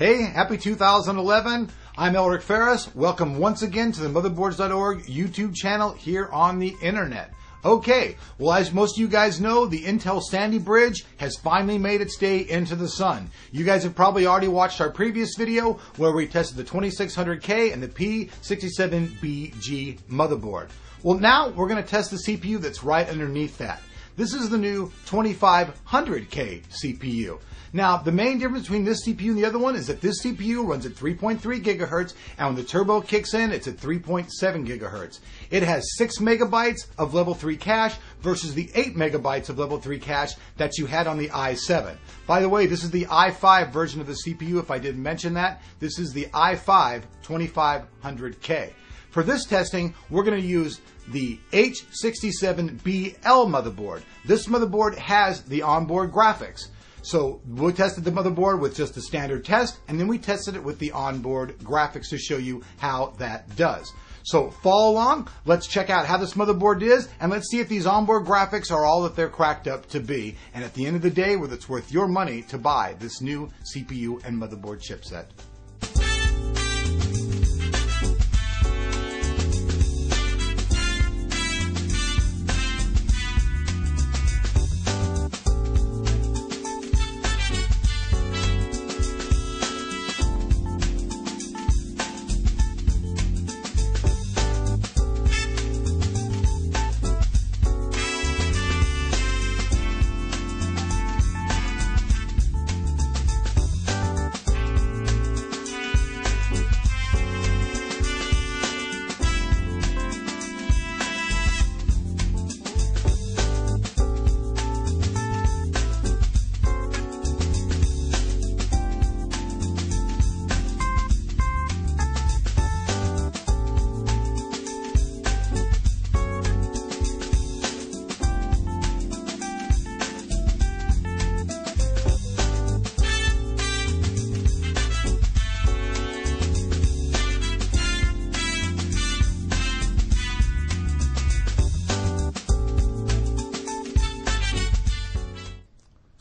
Hey, happy 2011. I'm Elric Ferris. Welcome once again to the Motherboards.org YouTube channel here on the internet. Okay, well, as most of you guys know, the Intel Sandy Bridge has finally made its day into the sun. You guys have probably already watched our previous video where we tested the 2600K and the P67BG motherboard. Well, now we're going to test the CPU that's right underneath that. This is the new 2500K CPU. Now, the main difference between this CPU and the other one is that this CPU runs at 3.3 gigahertz, and when the turbo kicks in, it's at 3.7 gigahertz. It has 6 megabytes of level 3 cache versus the 8 megabytes of level 3 cache that you had on the i7. By the way, this is the i5 version of the CPU, if I didn't mention that. This is the i5 2500K. For this testing, we're going to use the H67BL motherboard. This motherboard has the onboard graphics. So we tested the motherboard with just the standard test, and then we tested it with the onboard graphics to show you how that does. So follow along, let's check out how this motherboard is, and let's see if these onboard graphics are all that they're cracked up to be. And at the end of the day, whether it's worth your money to buy this new CPU and motherboard chipset.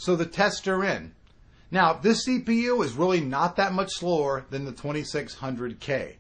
So the tests are in. Now, this CPU is really not that much slower than the 2600K.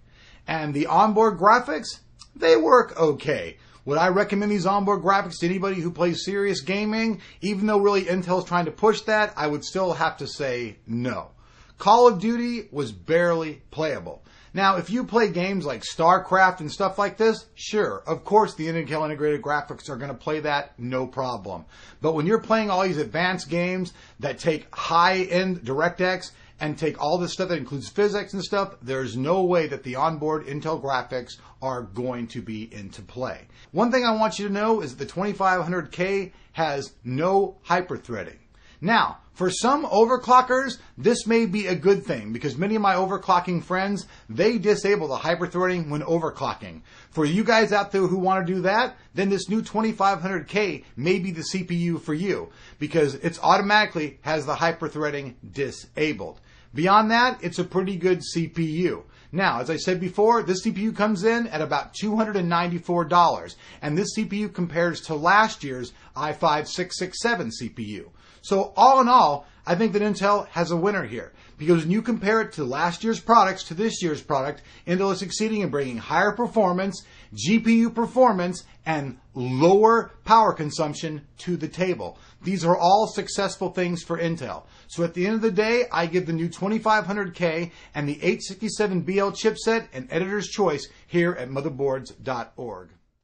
And the onboard graphics, they work okay. Would I recommend these onboard graphics to anybody who plays serious gaming? Even though really Intel's trying to push that, I would still have to say no. Call of Duty was barely playable. Now, if you play games like StarCraft and stuff like this, sure, of course the Intel integrated graphics are going to play that, no problem. But when you're playing all these advanced games that take high-end DirectX and take all this stuff that includes physics and stuff, there's no way that the onboard Intel graphics are going to be into play. One thing I want you to know is that the 2500K has no hyperthreading. Now, for some overclockers, this may be a good thing because many of my overclocking friends, they disable the hyperthreading when overclocking. For you guys out there who want to do that, then this new 2500K may be the CPU for you because it automatically has the hyperthreading disabled. Beyond that, it's a pretty good CPU. Now, as I said before, this CPU comes in at about $294, and this CPU compares to last year's i5 667 CPU. So all in all, I think that Intel has a winner here because when you compare it to last year's products to this year's product, Intel is succeeding in bringing higher performance, GPU performance, and lower power consumption to the table. These are all successful things for Intel. So at the end of the day, I give the new 2500K and the H67BL chipset an editor's choice here at Motherboards.org.